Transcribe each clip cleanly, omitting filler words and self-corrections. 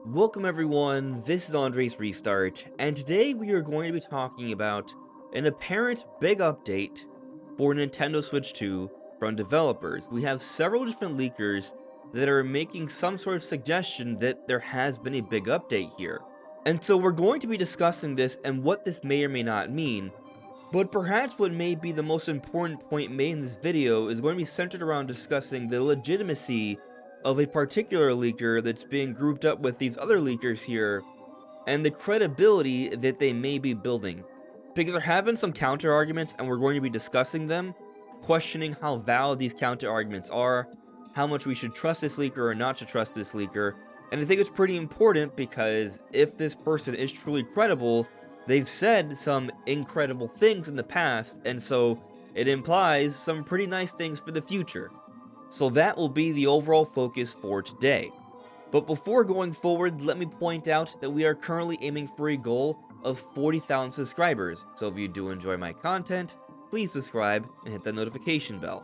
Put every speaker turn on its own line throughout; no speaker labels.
Welcome everyone, this is Andre's Restart, and today we are going to be talking about an apparent big update for Nintendo Switch 2 from developers. We have several different leakers that are making some sort of suggestion that there has been a big update here. And so we're going to be discussing this and what this may or may not mean, but perhaps what may be the most important point made in this video is going to be centered around discussing the legitimacy of a particular leaker that's being grouped up with these other leakers here, and the credibility that they may be building. Because there have been some counter arguments, and we're going to be discussing them, questioning how valid these counter arguments are, how much we should trust this leaker or not to trust this leaker. And I think it's pretty important because if this person is truly credible, they've said some incredible things in the past, and so it implies some pretty nice things for the future. So that will be the overall focus for today. But before going forward, let me point out that we are currently aiming for a goal of 40,000 subscribers, so if you do enjoy my content, please subscribe and hit that notification bell.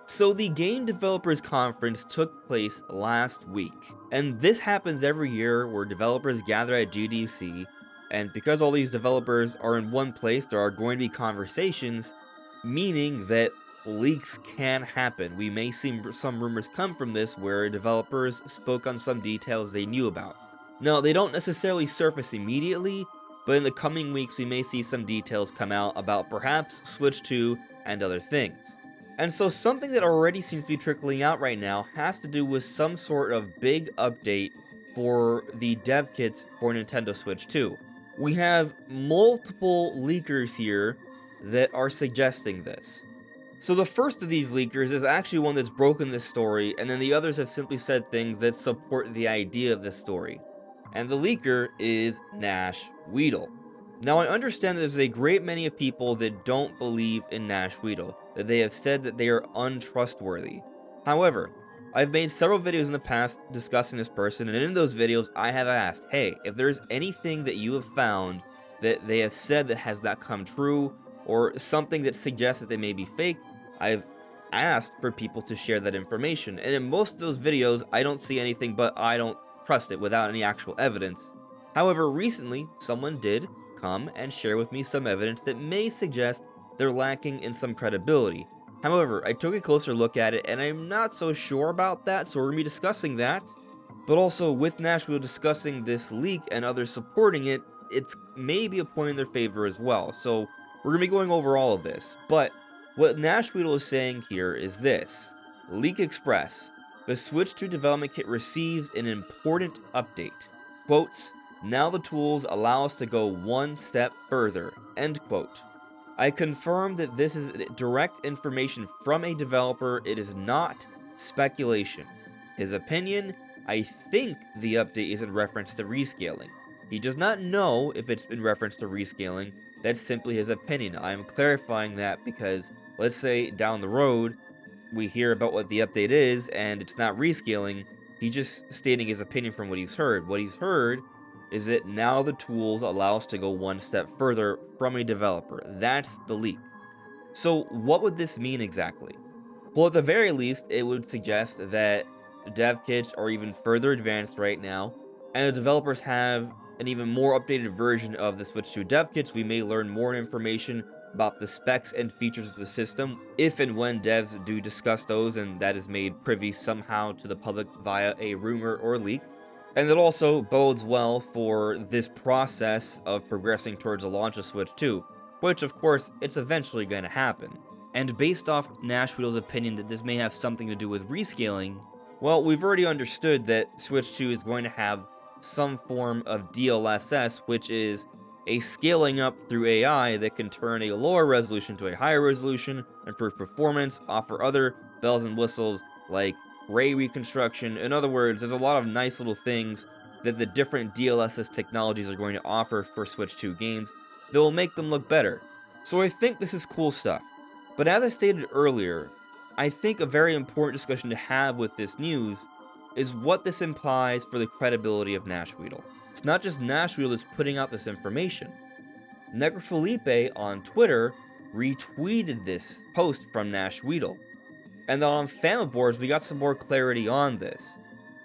So the Game Developers Conference took place last week, and this happens every year where developers gather at GDC, and because all these developers are in one place, there are going to be conversations, meaning that leaks can happen. We may see some rumors come from this where developers spoke on some details they knew about. Now, they don't necessarily surface immediately, but in the coming weeks we may see some details come out about perhaps Switch 2 and other things. And so something that already seems to be trickling out right now has to do with some sort of big update for the dev kits for Nintendo Switch 2. We have multiple leakers here that are suggesting this. So the first of these leakers is actually one that's broken this story, and then the others have simply said things that support the idea of this story. And the leaker is Nash Weedle. Now I understand that there's a great many of people that don't believe in Nash Weedle, that they have said that they are untrustworthy. However, I've made several videos in the past discussing this person, and in those videos I have asked, hey, if there's anything that you have found that they have said that has not come true, or something that suggests that they may be fake, I've asked for people to share that information, and in most of those videos, I don't see anything but I don't trust it without any actual evidence. However, recently, someone did come and share with me some evidence that may suggest they're lacking in some credibility. However, I took a closer look at it, and I'm not so sure about that, so we're going to be discussing that. But also, with Nashville discussing this leak and others supporting it, it's maybe a point in their favor as well, so we're going to be going over all of this. But what Nashweedle is saying here is this: Leak Express. The Switch 2 development kit receives an important update. Quotes, now the tools allow us to go one step further. End quote. I confirm that this is direct information from a developer. It is not speculation. His opinion, I think the update is in reference to rescaling. He does not know if it's in reference to rescaling. That's simply his opinion. I'm clarifying that because, let's say, down the road, we hear about what the update is, and it's not rescaling. He's just stating his opinion from what he's heard. What he's heard is that now the tools allow us to go one step further from a developer. That's the leak. So what would this mean exactly? Well, at the very least, it would suggest that dev kits are even further advanced right now, and the developers have an even more updated version of the Switch 2 dev kits. We may learn more information about the specs and features of the system if and when devs do discuss those, and that is made privy somehow to the public via a rumor or leak. And it also bodes well for this process of progressing towards the launch of Switch 2, which of course it's eventually going to happen. And based off Nashweedle's opinion that this may have something to do with rescaling, well, we've already understood that Switch 2 is going to have some form of DLSS, which is a scaling up through AI that can turn a lower resolution to a higher resolution, improve performance, offer other bells and whistles like ray reconstruction. In other words, there's a lot of nice little things that the different DLSS technologies are going to offer for Switch 2 games that will make them look better. So I think this is cool stuff. But as I stated earlier, I think a very important discussion to have with this news is what this implies for the credibility of Nashweedle. It's not just Nashweedle that's putting out this information. Necrofelipe on Twitter retweeted this post from Nashweedle. And then on Fama boards, we got some more clarity on this.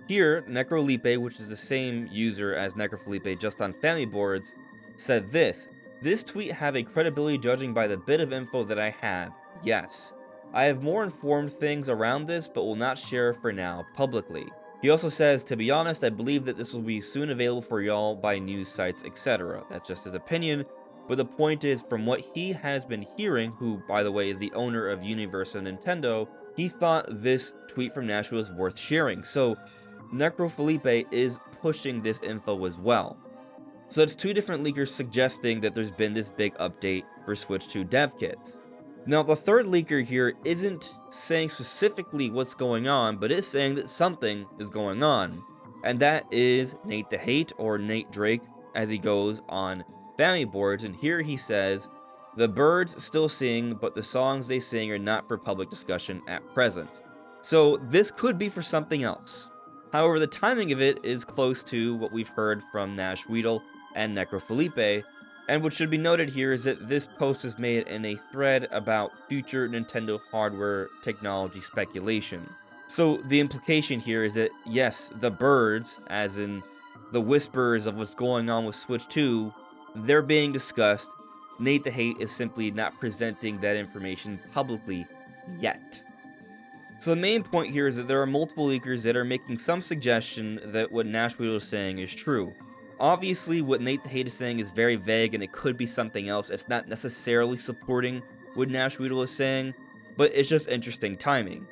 Here, Necrolipe, which is the same user as Necrofelipe just on family boards, said this. This tweet have a credibility judging by the bit of info that I have. Yes. I have more informed things around this, but will not share for now publicly. He also says, to be honest, I believe that this will be soon available for y'all by news sites, etc. That's just his opinion, but the point is, from what he has been hearing, who, by the way, is the owner of Universal Nintendo, he thought this tweet from Nash was worth sharing. So, Necrofelipe is pushing this info as well. So it's two different leakers suggesting that there's been this big update for Switch 2 dev kits. Now, the third leaker here isn't saying specifically what's going on, but is saying that something is going on. And that is Nate the Hate, or Nate Drake, as he goes on family boards. And here he says, the birds still sing, but the songs they sing are not for public discussion at present. So this could be for something else. However, the timing of it is close to what we've heard from Nash Weedle and Necrofelipe, and what should be noted here is that this post is made in a thread about future Nintendo hardware technology speculation. So the implication here is that, yes, the birds, as in the whispers of what's going on with Switch 2, they're being discussed. Nate the Hate is simply not presenting that information publicly yet. So the main point here is that there are multiple leakers that are making some suggestion that what Nash Weedle is saying is true. Obviously, what Nate the Hate is saying is very vague and it could be something else. It's not necessarily supporting what Nash Weedle is saying, but it's just interesting timing.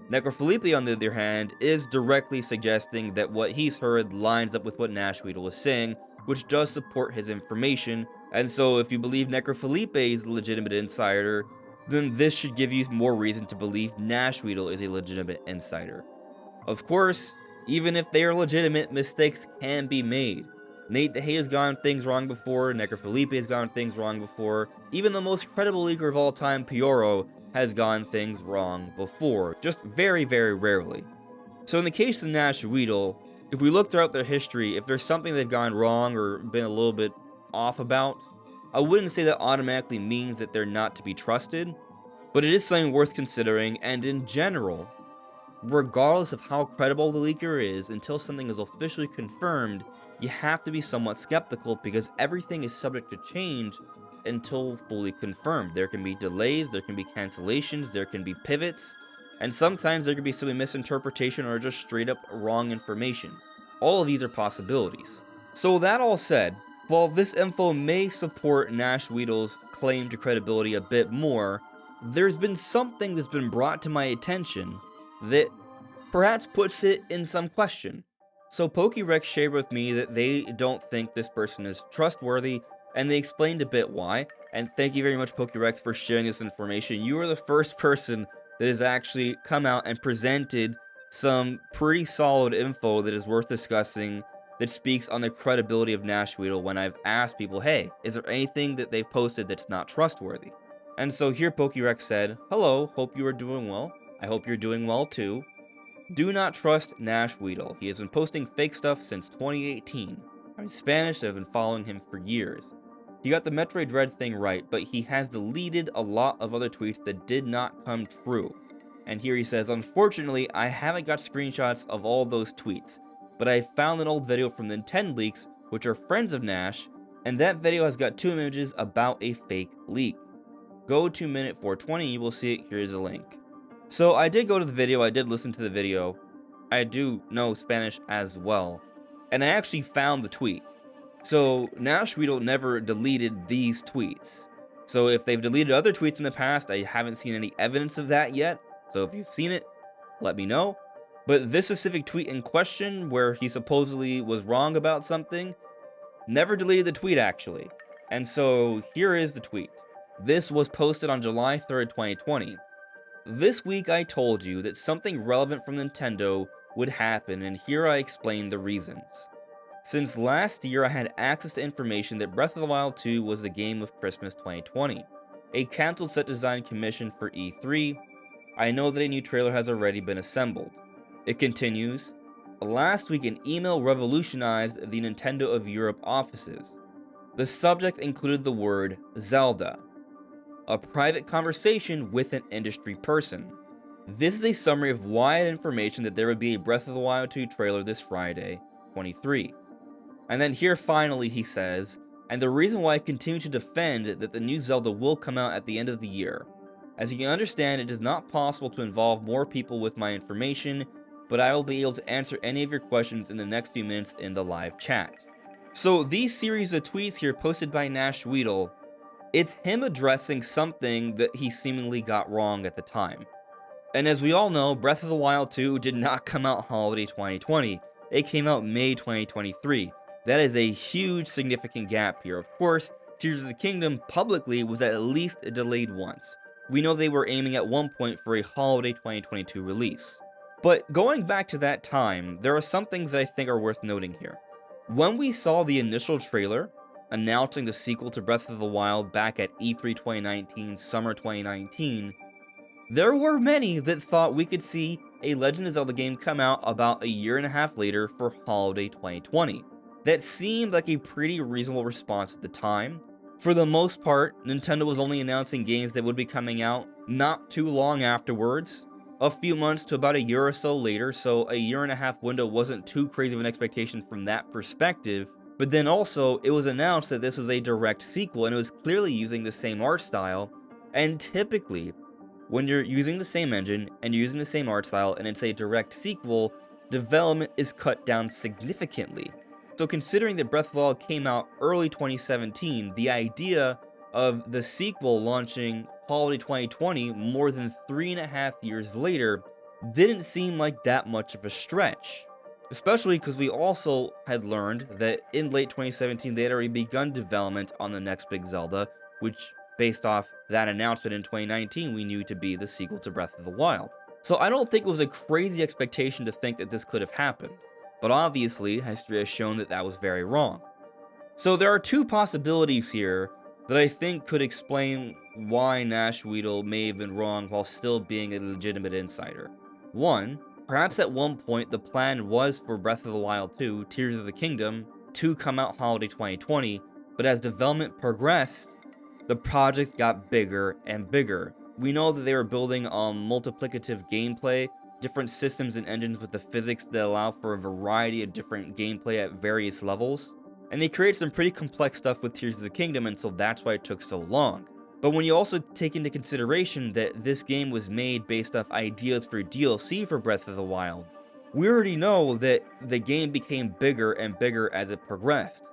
Necrofelipe, on the other hand, is directly suggesting that what he's heard lines up with what Nash Weedle is saying, which does support his information, and so if you believe Necrofelipe is a legitimate insider, then this should give you more reason to believe Nash Weedle is a legitimate insider. Of course, even if they are legitimate, mistakes can be made. Nate the Hate has gotten things wrong before, Necrofelipe has gotten things wrong before, even the most credible leaker of all time, Pioro, has gotten things wrong before, just very, very rarely. So in the case of Nash Weedle, if we look throughout their history, if there's something they've gone wrong or been a little bit off about, I wouldn't say that automatically means that they're not to be trusted, but it is something worth considering, and in general, regardless of how credible the leaker is, until something is officially confirmed, you have to be somewhat skeptical because everything is subject to change until fully confirmed. There can be delays, there can be cancellations, there can be pivots, and sometimes there can be simply misinterpretation or just straight up wrong information. All of these are possibilities. So with that all said, while this info may support Nash Weedle's claim to credibility a bit more, there's been something that's been brought to my attention that perhaps puts it in some question. So Pokérex shared with me that they don't think this person is trustworthy, and they explained a bit why, and thank you very much Pokérex for sharing this information. You are the first person that has actually come out and presented some pretty solid info that is worth discussing, that speaks on the credibility of Nash Weedle when I've asked people, hey, is there anything that they've posted that's not trustworthy? And so here Pokérex said, hello, hope you are doing well. I hope you're doing well too. Do not trust Nash Weedle. He has been posting fake stuff since 2018. I'm Spanish and I've been following him for years. He got the Metroid Dread thing right, but he has deleted a lot of other tweets that did not come true. And here he says, unfortunately, I haven't got screenshots of all those tweets, but I found an old video from Nintendo Leaks, which are friends of Nash, and that video has got 2 images about a fake leak. Go to minute 420, you will see it. Here's a link. So I did go to the video, I did listen to the video. I do know Spanish as well, and I actually found the tweet. So Nash Weedle never deleted these tweets. So if they've deleted other tweets in the past, I haven't seen any evidence of that yet. So if you've seen it, let me know. But this specific tweet in question, where he supposedly was wrong about something, never deleted the tweet actually. And so here is the tweet. This was posted on July 3rd, 2020. This week I told you that something relevant from Nintendo would happen, and here I explain the reasons. Since last year I had access to information that Breath of the Wild 2 was the game of Christmas 2020. A cancelled set design commission for E3. I know that a new trailer has already been assembled. It continues, last week an email revolutionized the Nintendo of Europe offices. The subject included the word Zelda. A private conversation with an industry person. This is a summary of wide information that there would be a Breath of the Wild 2 trailer this Friday, 23. And then here finally he says, and the reason why I continue to defend that the new Zelda will come out at the end of the year. As you can understand, it is not possible to involve more people with my information, but I will be able to answer any of your questions in the next few minutes in the live chat. So these series of tweets here posted by Nash Weedle, it's him addressing something that he seemingly got wrong at the time. And as we all know, Breath of the Wild 2 did not come out holiday 2020. It came out May 2023. That is a huge significant gap here. Of course, Tears of the Kingdom publicly was at least delayed once. We know they were aiming at one point for a holiday 2022 release. But going back to that time, there are some things that I think are worth noting here. When we saw the initial trailer announcing the sequel to Breath of the Wild back at E3 2019, summer 2019, there were many that thought we could see a Legend of Zelda game come out about a year and a half later for holiday 2020. That seemed like a pretty reasonable response at the time. For the most part, Nintendo was only announcing games that would be coming out not too long afterwards, a few months to about a year or so later, so a year and a half window wasn't too crazy of an expectation from that perspective. But then also, it was announced that this was a direct sequel and it was clearly using the same art style, and typically, when you're using the same engine and you're using the same art style and it's a direct sequel, development is cut down significantly. So considering that Breath of the Wild came out early 2017, the idea of the sequel launching holiday 2020 more than 3.5 years later didn't seem like that much of a stretch. Especially because we also had learned that in late 2017 they had already begun development on the next big Zelda, which based off that announcement in 2019 we knew to be the sequel to Breath of the Wild. So I don't think it was a crazy expectation to think that this could have happened. But obviously, history has shown that that was very wrong. So there are two possibilities here that I think could explain why Nash Weedle may have been wrong while still being a legitimate insider. One, perhaps at one point the plan was for Breath of the Wild 2, Tears of the Kingdom, to come out holiday 2020, but as development progressed, the project got bigger and bigger. We know that they were building on multiplicative gameplay, different systems and engines with the physics that allow for a variety of different gameplay at various levels. And they created some pretty complex stuff with Tears of the Kingdom, and so that's why it took so long. But when you also take into consideration that this game was made based off ideas for DLC for Breath of the Wild, we already know that the game became bigger and bigger as it progressed.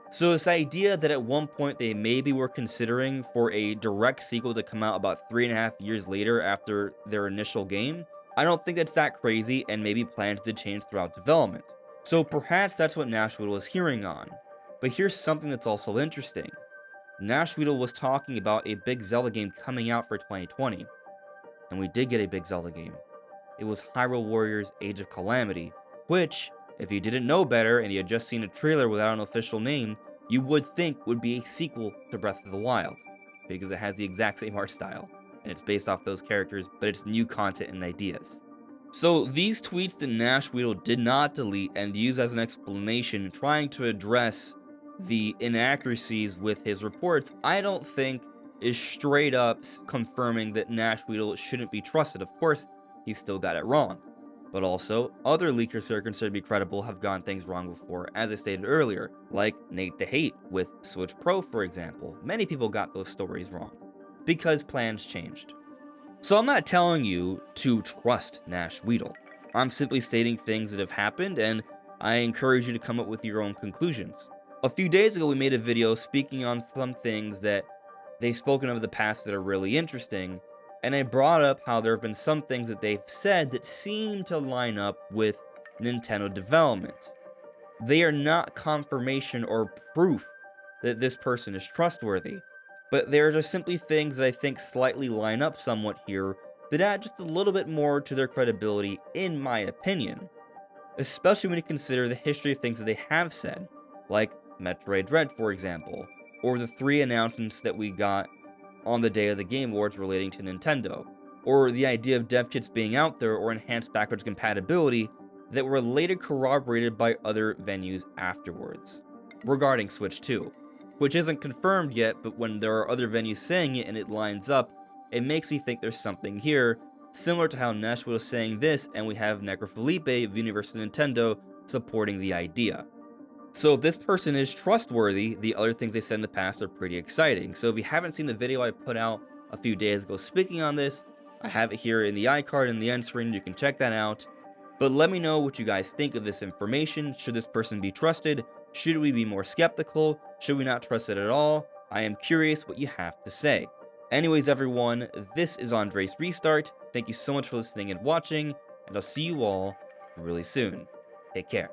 So this idea that at one point they maybe were considering for a direct sequel to come out about 3.5 years later after their initial game, I don't think that's that crazy, and maybe plans did change throughout development. So perhaps that's what Nash Weedle was hearing on. But here's something that's also interesting. Nash Weedle was talking about a big Zelda game coming out for 2020. And we did get a big Zelda game. It was Hyrule Warriors Age of Calamity, which, if you didn't know better and you had just seen a trailer without an official name, you would think would be a sequel to Breath of the Wild, because it has the exact same art style. And it's based off those characters, but it's new content and ideas. So these tweets that Nash Weedle did not delete and use as an explanation trying to address the inaccuracies with his reports, I don't think is straight up confirming that Nash Weedle shouldn't be trusted. Of course, he still got it wrong. But also, other leakers who are considered to be credible have gotten things wrong before, as I stated earlier, like Nate the Hate with Switch Pro, for example. Many people got those stories wrong, because plans changed. So I'm not telling you to trust Nash Weedle. I'm simply stating things that have happened, and I encourage you to come up with your own conclusions. A few days ago, we made a video speaking on some things that they've spoken of in the past that are really interesting, and I brought up how there have been some things that they've said that seem to line up with Nintendo development. They are not confirmation or proof that this person is trustworthy, but they're just simply things that I think slightly line up somewhat here that add just a little bit more to their credibility, in my opinion. Especially when you consider the history of things that they have said, like Metroid Dread, for example, or the 3 announcements that we got on the day of the Game Awards relating to Nintendo, or the idea of dev kits being out there or enhanced backwards compatibility that were later corroborated by other venues afterwards, regarding Switch 2, which isn't confirmed yet, but when there are other venues saying it and it lines up, it makes me think there's something here, similar to how Nesh was saying this, and we have Necrofelipe of Universal Nintendo supporting the idea. So if this person is trustworthy, the other things they said in the past are pretty exciting. So if you haven't seen the video I put out a few days ago speaking on this, I have it here in the iCard in the end screen, you can check that out. But let me know what you guys think of this information. Should this person be trusted? Should we be more skeptical? Should we not trust it at all? I am curious what you have to say. Anyways, everyone, this is Andres Restart. Thank you so much for listening and watching, and I'll see you all really soon. Take care.